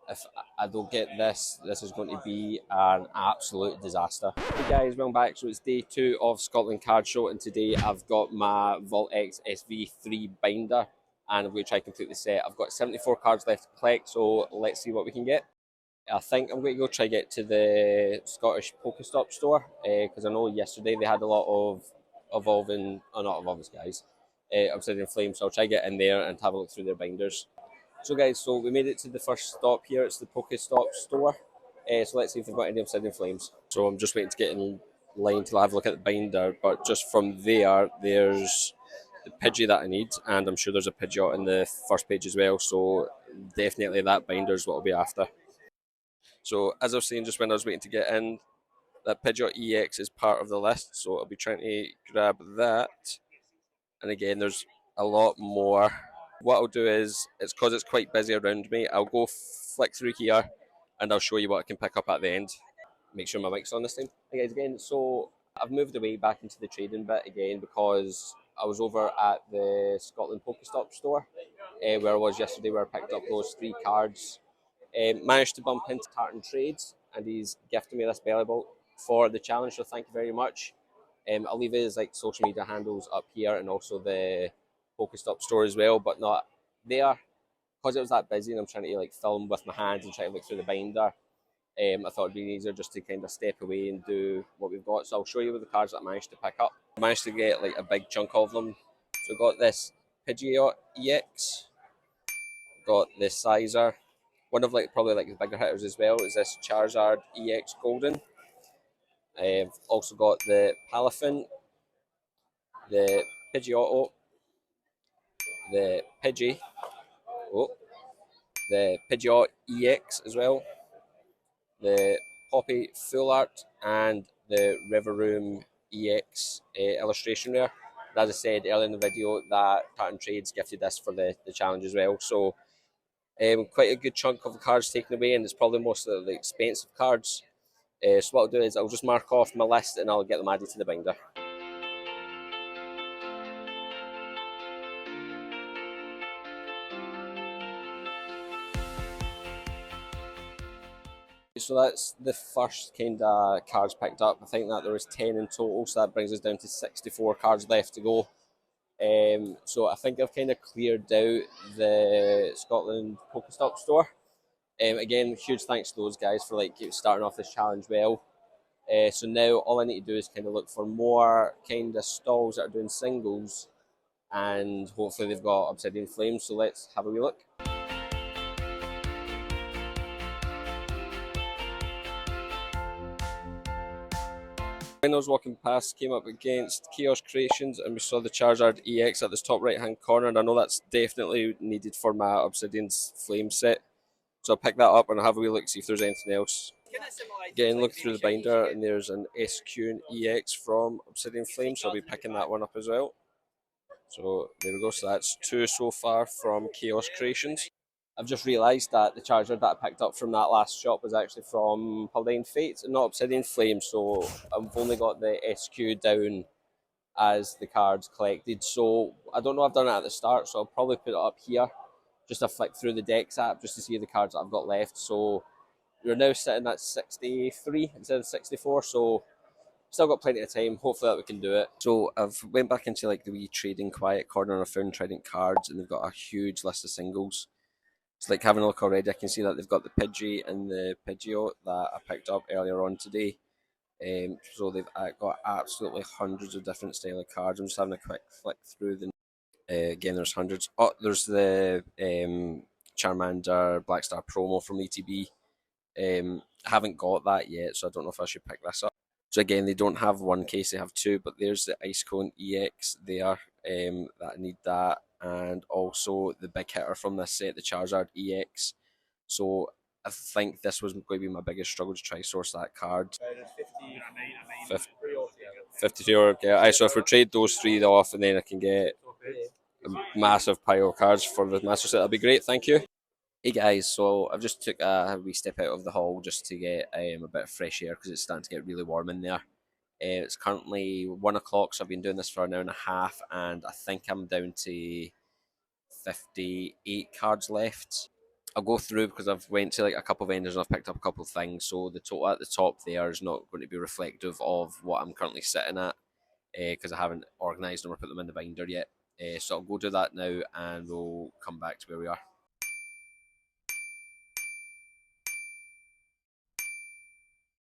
if I don't get this, this is going to be an absolute disaster. Hey guys, welcome back. So it's day 2 of Scotland Card Show, and today I've got my Vault X SV3 binder, and I'm going to try to complete the set. I've got 74 cards left to collect, so let's see what we can get. I think I'm going to go try to get to the Scottish Pokestop store, because I know yesterday they had a lot of evolving, oh not evolving guys, Obsidian Flames, so I'll try to get in there and have a look through their binders. So guys, so we made it to the first stop here. It's the Pokestop store. So let's see if they've got any Obsidian Flames. So I'm just waiting to get in line till I have a look at the binder. But just from there, there's the Pidgey that I need, and I'm sure there's a Pidgeot in the first page as well. So definitely that binder is what I'll be after. So as I was saying, just when I was waiting to get in, that Pidgeot EX is part of the list. So I'll be trying to grab that. And again, there's a lot more. What I'll do is, it's because it's quite busy around me, I'll go flick through here and I'll show you what I can pick up at the end. Make sure my mic's on this time. Hey guys, again, so I've moved away back into the trading bit again because I was over at the Scotland Pokestop store where I was yesterday, where I picked up those 3 cards. Managed to bump into Tartan Trades, and he's gifted me this belly belt for the challenge, so thank you very much. I'll leave his social media handles up here, and also the Pokestop store as well, but not there because it was that busy and I'm trying to film with my hands and try to look through the binder. I thought it'd be easier just to kind of step away and do what we've got. So I'll show you the cards that I managed to pick up. I managed to get a big chunk of them. So I got this Pidgeot EX, got this Sizer. One of probably the bigger hitters as well is this Charizard EX Golden. I've also got the Palafin, the Pidgeotto, the Pidgey, the Pidgeot EX as well, the Poppy Full Art, and the River EX illustration rare. As I said earlier in the video, that Tartan Trades gifted this for the challenge as well. So quite a good chunk of the cards taken away, and it's probably most of the expensive cards. So what I'll do is I'll just mark off my list and I'll get them added to the binder. So that's the first kind of cards picked up. I think that there was 10 in total, so that brings us down to 64 cards left to go. So I think I've kind of cleared out the Scotland Pokestop store. Again, huge thanks to those guys for starting off this challenge well. So now all I need to do is kind of look for more kind of stalls that are doing singles, and hopefully they've got Obsidian Flames. So let's have a wee look. When I was walking past, came up against Chaos Creations, and we saw the Charizard EX at this top right hand corner, and I know that's definitely needed for my Obsidian Flame set. So I'll pick that up and I'll have a wee look, see if there's anything else. Again, look through the binder, and there's an SQ and EX from Obsidian Flame, so I'll be picking that one up as well. So there we go, so that's 2 so far from Chaos Creations. I've just realised that the charger that I picked up from that last shop was actually from Paldean Fates and not Obsidian Flame, so I've only got the SQ down as the cards collected. So I don't know, I've done it at the start, so I'll probably put it up here just to flick through the Dex app just to see the cards that I've got left. So we're now sitting at 63 instead of 64, so still got plenty of time. Hopefully that we can do it. So I've went back into the wee trading quiet corner and I found Trident cards, and they've got a huge list of singles. It's having a look already, I can see that they've got the Pidgey and the Pidgeot that I picked up earlier on today. So they've got absolutely hundreds of different style of cards. I'm just having a quick flick through them. Again, there's hundreds. Oh, there's the Charmander Blackstar promo from ETB. I haven't got that yet, so I don't know if I should pick this up. So again, they don't have one case, they have 2, but there's the Ice Cone EX there, that I need that, and also the big hitter from this set, the Charizard EX. So I think this was going to be my biggest struggle to try source that card. 52, okay. So if we trade those 3 off, and then I can get a massive pile of cards for the master set, that'd be great, thank you. Hey guys, so I've just took a wee step out of the hall just to get a bit of fresh air because it's starting to get really warm in there. It's currently 1 o'clock, so I've been doing this for an hour and a half, and I think I'm down to 58 cards left. I'll go through because I've went to like a couple of vendors and I've picked up a couple of things. So the total at the top there is not going to be reflective of what I'm currently sitting at because I haven't organised them or put them in the binder yet. So I'll go do that now and we'll come back to where we are.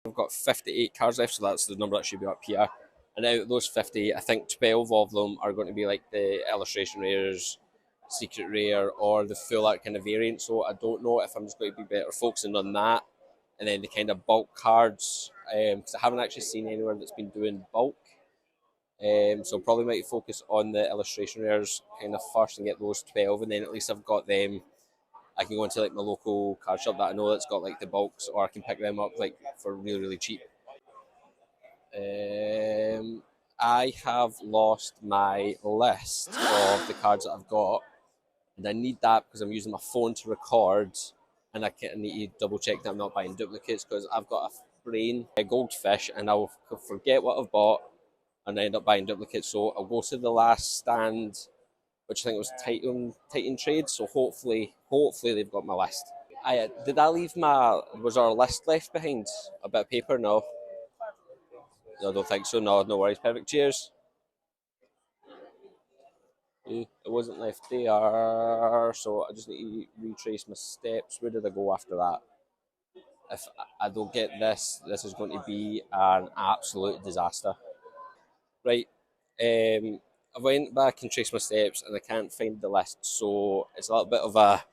I've got 58 cards left, so that's the number that should be up here. And out of those 50, I think 12 of them are going to be like the illustration rares, secret rare, or the full art kind of variant. So I don't know if I'm just going to be better focusing on that. And then the kind of bulk cards, because I haven't actually seen anywhere that's been doing bulk. So probably might focus on the illustration rares kind of first and get those 12, and then at least I've got them. I can go into like my local card shop that I know that's got like the bulks, or I can pick them up like for really really cheap. I have lost my list of the cards that I've got, and I need that because I'm using my phone to record, and I need to double check that I'm not buying duplicates because I've got a brain, a goldfish, and I'll forget what I've bought and end up buying duplicates. So I'll go to the last stand, which I think was Titan Trade. So hopefully they've got my list. Did I leave my? Was our list left behind? A bit of paper? No, no, I don't think so. No, no worries. Perfect. Cheers. It wasn't left there, so I just need to retrace my steps. Where did I go after that? If I don't get this, this is going to be an absolute disaster. Right, I went back and traced my steps, and I can't find the list, so it's a little bit of a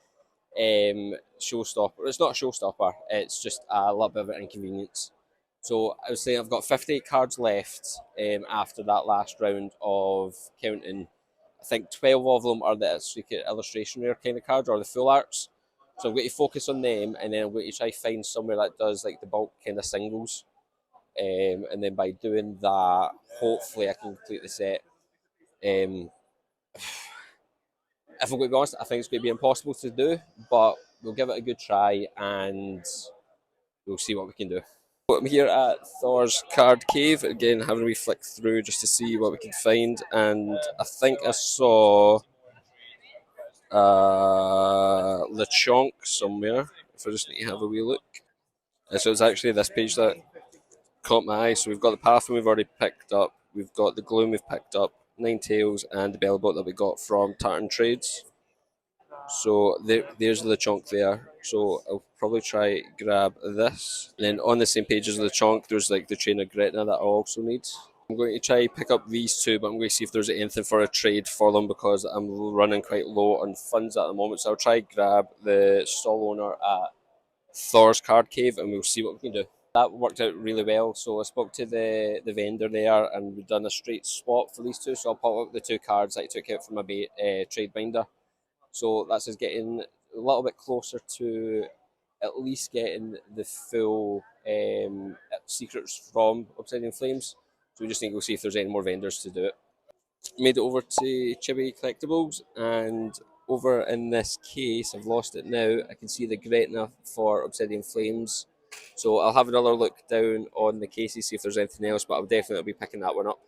showstopper. It's not a showstopper. It's just a little bit of an inconvenience. So I was saying I've got 58 cards left after that last round of counting. I think 12 of them are the secret illustration rare kind of cards or the full arts. So I'm going to focus on them, and then I'm going to try find somewhere that does like the bulk kind of singles. And then by doing that, hopefully I can complete the set. Um, if I'm going to be honest, I think it's going to be impossible to do, but we'll give it a good try and we'll see what we can do. I'm here at Thor's Card Cave again, having a wee flick through just to see what we can find, and I think I saw Lechonk somewhere. If I just need to have a wee look, so it's actually this page that caught my eye. So we've got the Pathogen we've already picked up, we've got the Gloom we've picked up, Ninetales, and the Bellbot that we got from Tartan Trades. So there's the chunk there. So I'll probably try grab this. And then on the same page as the chunk, there's like the Trainer Gretna that I also need. I'm going to try pick up these two, but I'm going to see if there's anything for a trade for them because I'm running quite low on funds at the moment. So I'll try grab the stall owner at Thor's Card Cave and we'll see what we can do. That worked out really well. So I spoke to the vendor there and we've done a straight swap for these two. So I'll pop up the two cards that I took out from my trade binder. So that's us getting a little bit closer to at least getting the full secrets from Obsidian Flames. So we just need to go see if there's any more vendors to do it. Made it over to Chibi Collectibles, and over in this case, I've lost it now. I can see the Gretna for Obsidian Flames. So I'll have another look down on the cases, see if there's anything else, but I'll definitely be picking that one up.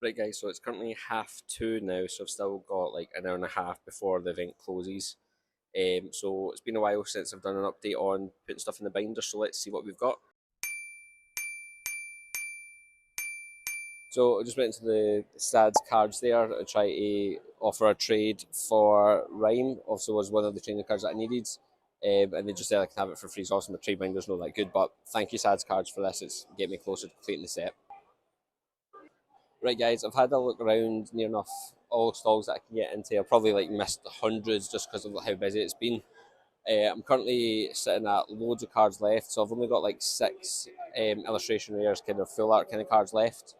Right, guys, so it's currently 2:30 now, so I've still got like an hour and a half before the event closes. So it's been a while since I've done an update on putting stuff in the binder, so let's see what we've got. So I just went into the SADS cards there and try to offer a trade for Rhyme. Also was one of the training cards that I needed. And they just said I can have it for free. So also my trade binder's not that good, but thank you SADS cards for this. It's getting me closer to completing the set. Right guys, I've had a look around near enough all the stalls that I can get into. I've probably like missed hundreds just because of how busy it's been. I'm currently sitting at loads of cards left, so I've only got like 6 illustration rares, kind of full art kind of cards left,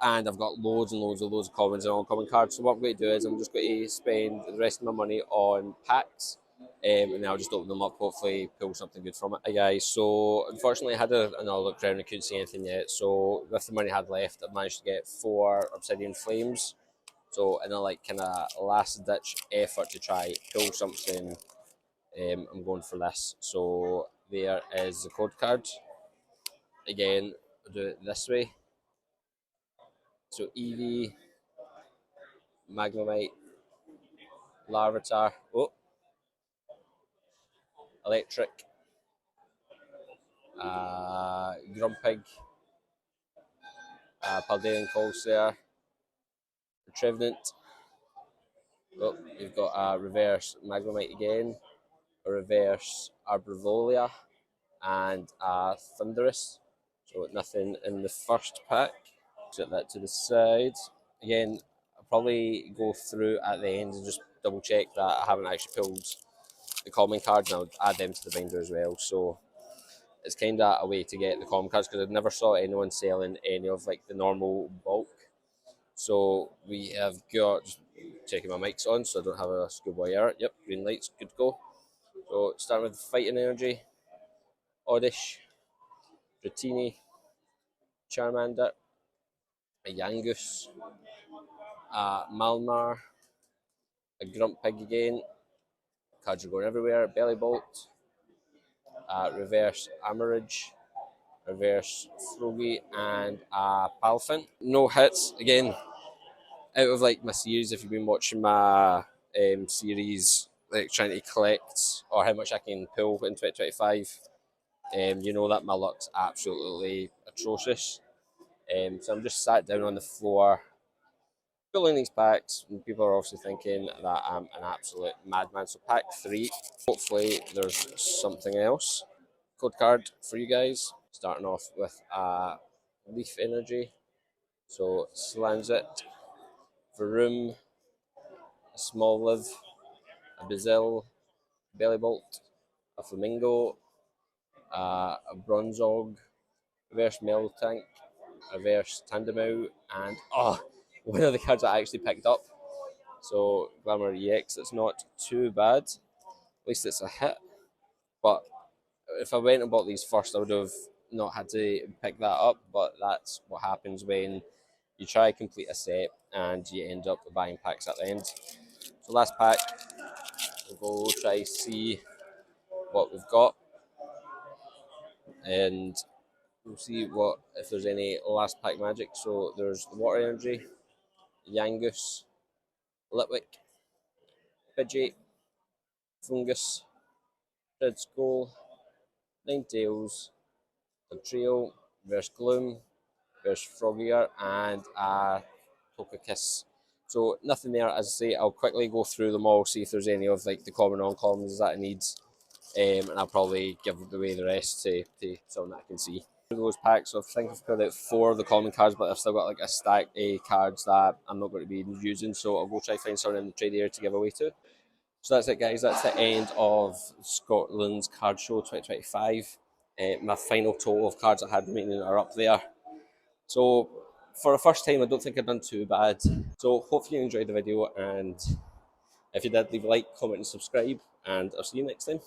and I've got loads and loads of commons and uncommon cards. So what I'm going to do is I'm just going to spend the rest of my money on packs, and then I'll just open them up, hopefully pull something good from it. Hey guys, so unfortunately I had another look around and couldn't see anything yet, so with the money I had left, I managed to get 4 Obsidian Flames. So in a like kind of last ditch effort to try pull something, I'm going for this. So there is the code card. Again, I'll do it this way. So Eevee, Magnemite, Larvitar. Oh, Electric, Grumpig, Paldean Colsair, Trevenant. Oh, you've got a reverse Magnemite again, a reverse Arborvolia, and a Thunderous. So nothing in the first pack. Set that to the side. Again, I'll probably go through at the end and just double check that I haven't actually pulled the common cards, and I'll add them to the binder as well. So it's kind of a way to get the common cards because I never saw anyone selling any of like the normal bulk. So we have got, just checking my mics on so I don't have a schoolboy error. Yep, green lights, good to go. So starting with Fighting Energy, Oddish, Dratini, Charmander, a Yangus, a Malmar, a Grumpig again, cards are going everywhere, Bellybolt, reverse Amarage, reverse Froakie, and a Palfin. No hits, again, out of like my series, if you've been watching my series, like trying to collect or how much I can pull in 2025, you know that my luck's absolutely atrocious. So I'm just sat down on the floor pulling these packs, and people are obviously thinking that I'm an absolute madman. So pack 3, hopefully there's something else. Code card for you guys, starting off with a Leaf Energy. So Slanzit, Varoom, a Small Live, a Bazil, Bellybolt, a Flamingo, a Bronzog, reverse Meltank, reverse Tandemau, and one of the cards I actually picked up. So Glamour EX, it's not too bad. At least it's a hit. But if I went and bought these first, I would have not had to pick that up. But that's what happens when you try to complete a set and you end up buying packs at the end. So last pack, we'll go try see what we've got, and we'll see what if there's any last pack magic. So there's the Water Energy, Yangus, Litwick, Pidgey, Fungus, Red Skull, Ninetales, a Trio, versus Gloom, versus Froggier, and a Togekiss. So nothing there. As I say, I'll quickly go through them all, see if there's any of like the common non-commons that I need, and I'll probably give away the rest to someone that I can see. Those packs, so I think I've put out 4 of the common cards, but I've still got like a stack of cards that I'm not going to be using, so I'll go try to find someone in the trade area to give away to. So that's it, guys. That's the end of Scotland's Card Show 2025. My final total of cards I had remaining are up there. So for the first time, I don't think I've done too bad. So hopefully you enjoyed the video, and if you did, leave a like, comment, and subscribe, and I'll see you next time.